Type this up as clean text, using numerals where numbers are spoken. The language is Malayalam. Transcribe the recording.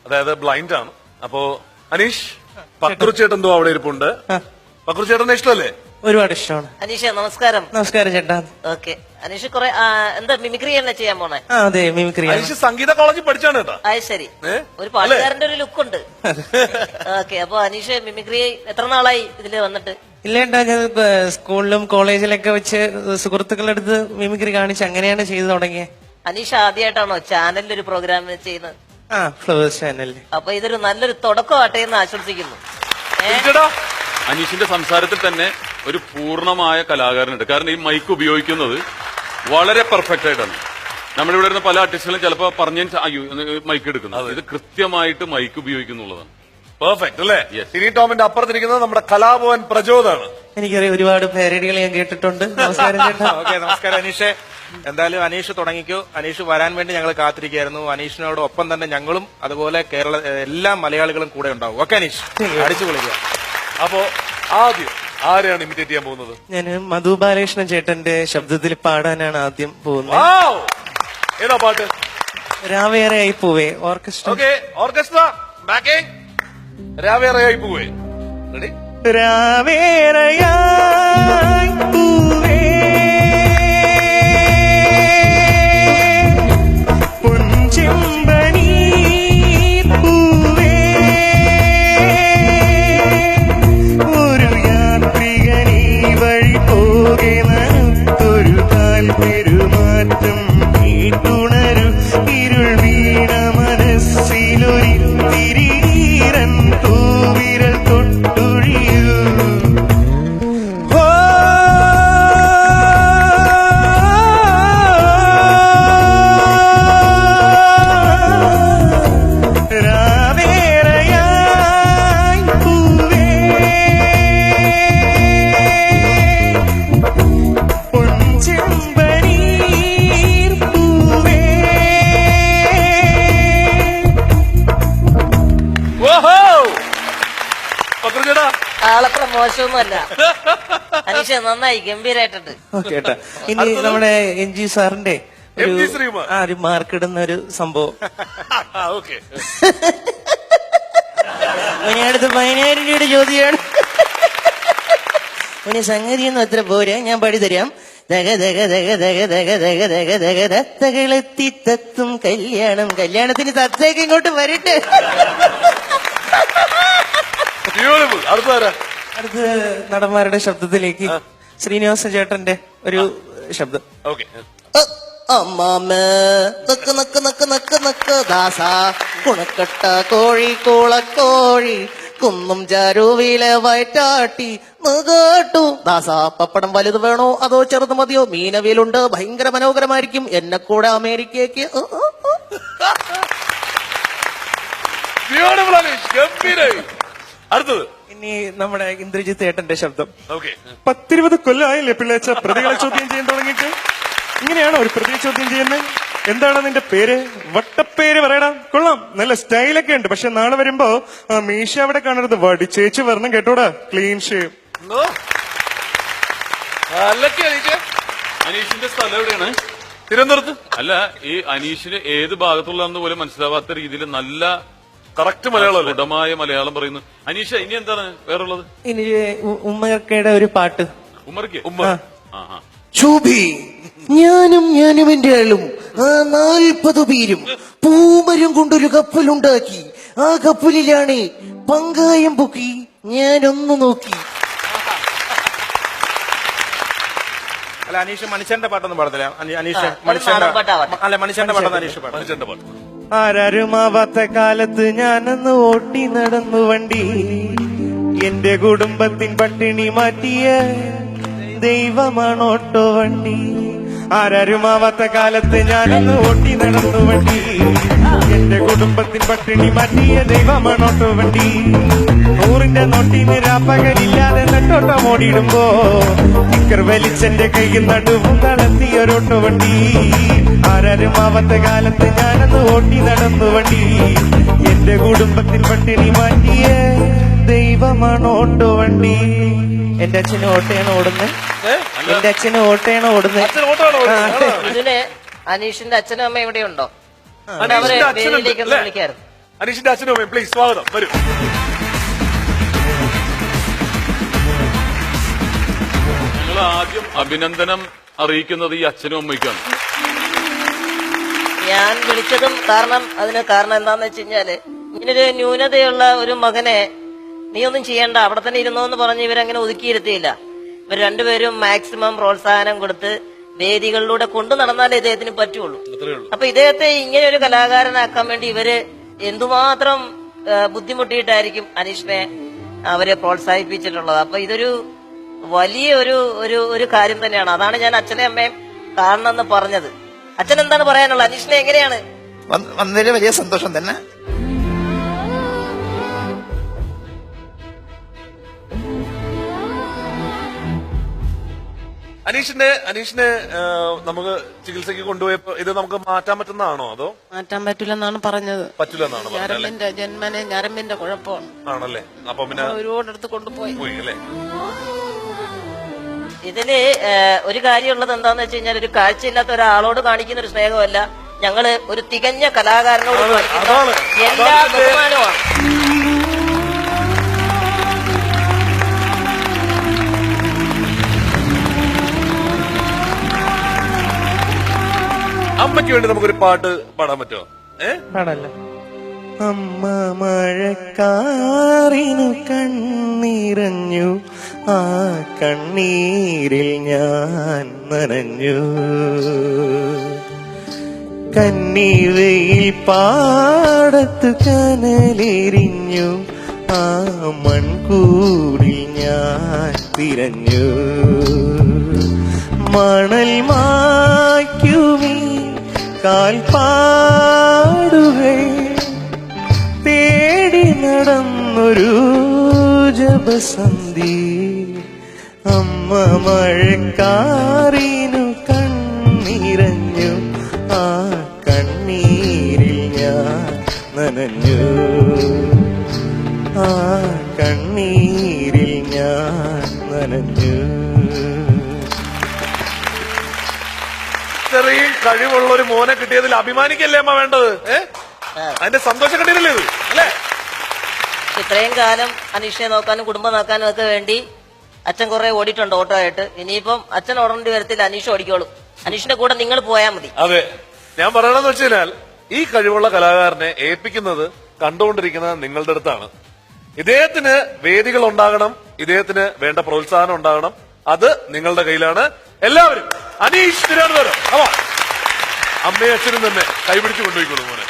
അതായത് ബ്ലൈൻഡ് ആണ്. അപ്പോ അനീഷ്, പക്രുചേട്ടൻ എന്തോ അവിടെ ഇരിപ്പുണ്ട്. പക്രുചേട്ടനെ ഇഷ്ടമല്ലേ? ഒരുപാട് ഇഷ്ടമാണ്. അനീഷ നമസ്കാരം. നമസ്കാരം ചേട്ടാ. ഓക്കെ, അനീഷ് കുറെ എന്താ മിമിക്രി തന്നെ ചെയ്യാൻ പോണേ? അതെ, മിമിക്രി. അനീഷ് സംഗീത കോളേജിൽ പഠിച്ചാണ് കേട്ടോ. അത് ശരി, ഒരു പാട്ടുകാരന്റെ ഒരു ലുക്ക് ഉണ്ട്. ഓക്കെ, അപ്പൊ അനീഷ് മിമിക്രി എത്ര നാളായി ഇതില് വന്നിട്ട്? ഇല്ലേട്ടാ, ഞാൻ സ്കൂളിലും കോളേജിലൊക്കെ വെച്ച് സുഹൃത്തുക്കളുടെ അടുത്ത് മിമിക്രി കാണിച്ച് അങ്ങനെയാണ് ചെയ്തു തുടങ്ങിയത്. അനീഷ് ആദ്യമായിട്ടാണോ ചാനലിൽ ഒരു പ്രോഗ്രാം ചെയ്യുന്നത്? ഫ്ലവേഴ്സ് ചാനലിൽ. അപ്പൊ ഇതൊരു നല്ലൊരു തുടക്കമാട്ടെ എന്ന് ആശംസിക്കുന്നു. അനീഷിന്റെ സംസാരത്തിൽ തന്നെ ഒരു പൂർണ്ണമായ കലാകാരനുണ്ട്. കാരണം ഈ മൈക്ക് ഉപയോഗിക്കുന്നത് വളരെ പെർഫെക്റ്റ് ആയിട്ടാണ്. നമ്മളിവിടെ വരുന്ന പല ആർട്ടിസ്റ്റുകളും ചിലപ്പോ പറഞ്ഞു അയ്യോ മൈക്ക് എടുക്കുന്നത്, ഇത് കൃത്യമായിട്ട് മൈക്ക് ഉപയോഗിക്കുന്നുള്ളതാണ്. പെർഫെക്റ്റ് അല്ലേ? സിനി ടോമിന്റെ അപ്പുറത്തിരിക്കുന്നത് നമ്മുടെ കലാഭവൻ പ്രചോദാണ്. എനിക്കറിയാം, ഒരുപാട് പാരഡികൾ ഞാൻ കേട്ടിട്ടുണ്ട്. നമസ്കാരം ചേട്ടാ. ഓക്കെ, നമസ്കാരം അനീഷെ. എന്തായാലും അനീഷ് തുടങ്ങിക്കോ. അനീഷ് വരാൻ വേണ്ടി ഞങ്ങൾ കാത്തിരിക്കുകയായിരുന്നു. അനീഷിനോടൊപ്പം തന്നെ ഞങ്ങളും അതുപോലെ കേരള എല്ലാ മലയാളികളും കൂടെ ഉണ്ടാവും. ഓക്കെ അനീഷ്, അടിച്ചു പൊളിക്കുക. അപ്പോ ആദ്യം ആരെയാണ് ഇമിറ്റേറ്റ് ചെയ്യാൻ പോകുന്നത്? ഞാൻ മധു ബാലകൃഷ്ണൻ ചേട്ടന്റെ ശബ്ദത്തിൽ പാടാനാണ് ആദ്യം പോകുന്നത്. ഏതാ പാട്ട്? രാവേറെയായി പോവേ, ഓർക്കസ്ട്ര. Okay, orchestra backing. രാവേറെയായി പോവേ. റെഡി? രാവേറെയായി പൂവേ പൊൻചെമ്പനി പൂവേ ഒരു യാത്രികനീ വഴി പോകെ നനുത്തൊരു താൽപെരുമാറ്റം നീട്ടുണരു ഇരുൾ വീണ മനസ്സിലൊരിത്തിരീരൻ തൂവിരൽ തൊട്ടുഴിയൂ. ആളത്ര മോശമൊന്നുമല്ല അനീഷ, നന്നായി, ഗംഭീരായിട്ടുണ്ട്. ഓക്കെ ഏട്ടാ. ഇനി നമ്മുടെ NG സാറിന്റെ ഒരു മാർക്ക് ഇടുന്ന ഒരു സംഭവം. അടുത്ത് 10,000 രൂപയുടെ ചോദ്യമാണ്. സംഗതിയൊന്നും അത്ര പോരെ, ഞാൻ പാടി തരാം. തകളെത്തി തത്തും കല്യാണം, കല്യാണത്തിന് തത്തേക്ക് ഇങ്ങോട്ട് വരട്ടെ. അടുത്ത് നടന്മാരുടെ ശബ്ദത്തിലേക്ക് ശ്രീനിവാസ ചേട്ടന്റെ ഒരു ശബ്ദം. അമ്മാമ്മ നക്ക് നക്ക് നക്ക് നക്ക് നക്ക് ദാസ കുണക്കട്ട കോഴി കോളക്കോഴി കുന്നും ചാരുവില വയറ്റാട്ടി കേട്ടു ദാസ. പപ്പടം വലുത് വേണോ അതോ ചെറുത് മതിയോ? മീനവിലുണ്ട്, ഭയങ്കര മനോഹരമായിരിക്കും. എന്നെ കൂടെ അമേരിക്കയ്ക്ക്. അടുത്തത് ഇനി നമ്മുടെ ഇന്ദ്രജിത്ത് ഏട്ടന്റെ ശബ്ദം. 10-20 കൊല്ലമായില്ലേ പിള്ളേച്ച പ്രതികളെ ചോദ്യം ചെയ്യാൻ തുടങ്ങിയിട്ട്? ഇങ്ങനെയാണോ ഒരു പ്രതിയെ ചോദ്യം ചെയ്യുന്നത്? എന്താണ് നിന്റെ പേര്? വട്ടപ്പേര് പറയടാ. കൊള്ളാം, നല്ല സ്റ്റൈലൊക്കെ ഉണ്ട്. പക്ഷെ നാളെ വരുമ്പോ മീശ അവിടെ കാണരുത്, വടിച്ചേച്ച് വരണം കേട്ടോടാ. Clean shave. അനീഷിന്റെ സ്ഥലം എവിടെയാണ്? തിരുവനന്തപുരത്ത്. അല്ല, ഈ അനീഷിന് ഏത് ഭാഗത്തുള്ളതെന്ന് പോലും മനസ്സിലാവാത്ത രീതിയിൽ നല്ല കറക്റ്റ് മലയാളം, ദൃഢമായ മലയാളം പറയുന്നു. അനീഷ, ഇനി എന്താണ് വേറുള്ളത്? ഇനി ഉമ്മക്കയുടെ ഒരു പാട്ട്. ഉമ്മർക്ക് ഉമ്മ. ശോഭി, ഞാനും എന്റെ ആളും 40 പേരും പൂമരം കൊണ്ടൊരു കപ്പലുണ്ടാക്കി. ആ കപ്പലിലാണ് പങ്കായം പൊക്കി ഞാനൊന്നു നോക്കി. അല്ല അനീഷ് മനുഷ്യന്റെ പാട്ടൊന്നും പാടത്തില്ല. അനീഷ് മനുഷ്യന്റെ പാട്ടൊന്നും അനീഷ് പാടും. മനുഷ്യന്റെ പാട്ട്. ആരാരുമാവാത്ത കാലത്ത് ഞാനന്ന് ഓട്ടി നടന്നു വണ്ടി. എന്റെ കുടുംബത്തിൻ പട്ടിണി മാറ്റിയ ദൈവമാണോട്ടോ വണ്ടി. ആരാരുമാവാത്ത കാലത്ത് ഞാനന്ന് ഓട്ടി നടന്നു വണ്ടി. എന്റെ കുടുംബത്തിൻ പട്ടിണി മാറ്റിയ ദൈവമാണോട്ടോ വണ്ടി. 100-ന്റെ നോട്ടിന് രാപ്പകലില്ലാതെ നെട്ടോട്ടം ഓടിയിടുമ്പോ നിക്കർ വലിച്ചെന്റെ കൈയിൽ നടുവും തളർത്തിയൊരോട്ടോ വണ്ടി. ആരാരുമാവാത്ത കാലത്ത് ഞാനന്ന് ഓട്ടി നടന്നു വണ്ടി. എന്റെ കുടുംബത്തിൽ പട്ടിണി മാറ്റിയ ദൈവമാണ് ഓട്ടോ വണ്ടി. എന്റെ അച്ഛന് ഓട്ടയാണ് ഓടുന്നത്. എന്റെ അച്ഛന് ഓട്ടയാണ് ഓടുന്നത്. ഇതിന് അനീഷിന്റെ അച്ഛനും അമ്മ ഇവിടെ ഉണ്ടോ? അവരെ പേരിലേക്ക് വിളിക്കാറ്. അനീഷിന്റെ അച്ഛനും അമ്മയും പ്ലീസ് സ്വാഗതം, വരൂ. ഞങ്ങൾ ആദ്യം അഭിനന്ദനം അറിയിക്കുന്നത് ഈ അച്ഛനും അമ്മയ്ക്കാണ്. ഞാൻ വിളിച്ചതും അതിന് കാരണം എന്താന്ന് വെച്ച് കഴിഞ്ഞാല് ഇങ്ങനൊരു ന്യൂനതയുള്ള ഒരു മകനെ നീ ഒന്നും ചെയ്യണ്ട, അവിടെ തന്നെ ഇരുന്നോ എന്ന് പറഞ്ഞ് ഇവരങ്ങനെ ഒതുക്കിയിരുത്തിയില്ല. ഇവർ രണ്ടുപേരും മാക്സിമം പ്രോത്സാഹനം കൊടുത്ത് വേദികളിലൂടെ കൊണ്ടു നടന്നാലേ ഇദ്ദേഹത്തിന് പറ്റുള്ളൂ. അപ്പൊ ഇദ്ദേഹത്തെ ഇങ്ങനെ ഒരു കലാകാരനാക്കാൻ വേണ്ടി ഇവര് എന്തുമാത്രം ബുദ്ധിമുട്ടിയിട്ടായിരിക്കും അനീഷിനെ അവരെ പ്രോത്സാഹിപ്പിച്ചിട്ടുള്ളത്. അപ്പൊ ഇതൊരു വലിയ ഒരു കാര്യം തന്നെയാണ്. അതാണ് ഞാൻ അച്ഛനെ അമ്മയും കാണണമെന്ന് പറഞ്ഞത്. അച്ഛൻ എന്താണ് പറയാനുള്ളത്? അനീഷിനെ എങ്ങനെയാണ്? വന്നതിൽ വലിയ സന്തോഷം തന്നെ. അനീഷിനെ നമുക്ക് ചികിത്സക്ക് കൊണ്ടുപോയപ്പോ ഇത് നമുക്ക് മാറ്റാൻ പറ്റുന്നതാണോ അതോ മാറ്റാൻ പറ്റില്ലെന്നാണ് പറഞ്ഞത്. പറ്റില്ലെന്നാണ് ഞരമ്പിന്റെ ജന്മനെ ഞരമ്പിന്റെ കുഴപ്പമാണ്. ആണല്ലേ? അപ്പൊ പിന്നെ ഒരുപാടടുത്ത് കൊണ്ടുപോയി അല്ലേ? ഇതില് ഒരു കാര്യമുള്ളത് എന്താന്ന് വെച്ച് കഴിഞ്ഞാൽ ഒരു കാഴ്ചയില്ലാത്ത ഒരാളോട് കാണിക്കുന്ന ഒരു സ്നേഹമല്ല, ഞങ്ങള് ഒരു തികഞ്ഞ കലാകാരനോട് കാണിക്കുന്ന എല്ലാ ബഹുമാനമാണ്. അമ്മയ്ക്ക് വേണ്ടി നമുക്കൊരു പാട്ട് പാടാൻ പറ്റുമോ? പാടല്ല. അമ്മ മഴക്കാറിനു കണ്ണിറഞ്ഞു, ആ കണ്ണീരിൽ ഞാൻ നനഞ്ഞു. കണ്ണീവയിൽ പാടത്ത് കനലെരിഞ്ഞു, ആ മൺകൂടിൽ ഞാൻ തിരഞ്ഞു. മണൽ മായ്ക്കുമീ കാൽപ്പാടുകൾ തേടി നടന്നൊരു ജപസന്ധി. അമ്മ മഴക്കാറിനു കണ്ണിറഞ്ഞു, ആ കണ്ണീരിൽ ഞാൻ നനഞ്ഞു. ആ കണ്ണീരിൽ ഞാൻ നനഞ്ഞു. ഇത്രയും കഴിവുള്ള ഒരു മോനെ കിട്ടിയതിൽ അഭിമാനിക്കല്ലേ അമ്മ വേണ്ടത്? അതിന്റെ സന്തോഷം കിട്ടിയില്ലേ ഇത്, അല്ലേ? ഇത്രയും കാലം അനീഷിനെ നോക്കാനും കുടുംബം നോക്കാനും ഒക്കെ വേണ്ടി അച്ഛൻ കുറെ ഓടിയിട്ടുണ്ട് ഓട്ടോ ആയിട്ട്. ഇനിയിപ്പം അച്ഛൻ ഓടേണ്ടി വരത്തില്ല, അനീഷ് ഓടിക്കോളും. അനീഷിന്റെ കൂടെ നിങ്ങൾ പോയാൽ മതി. അതെ, ഞാൻ പറയണമെന്ന് വെച്ച് കഴിഞ്ഞാൽ ഈ കഴിവുള്ള കലാകാരനെ ഏൽപ്പിക്കുന്നത് കണ്ടുകൊണ്ടിരിക്കുന്നത് നിങ്ങളുടെ അടുത്താണ്. ഇദ്ദേഹത്തിന് വേദികൾ ഉണ്ടാകണം, ഇദ്ദേഹത്തിന് വേണ്ട പ്രോത്സാഹനം ഉണ്ടാകണം, അത് നിങ്ങളുടെ കയ്യിലാണ്. എല്ലാവരും അനീഷ് തിരുവനന്തപുരം അമ്മയും അച്ഛനും തന്നെ കൈപിടിച്ചു കൊണ്ടുപോയിക്കോളൂ മോനെ.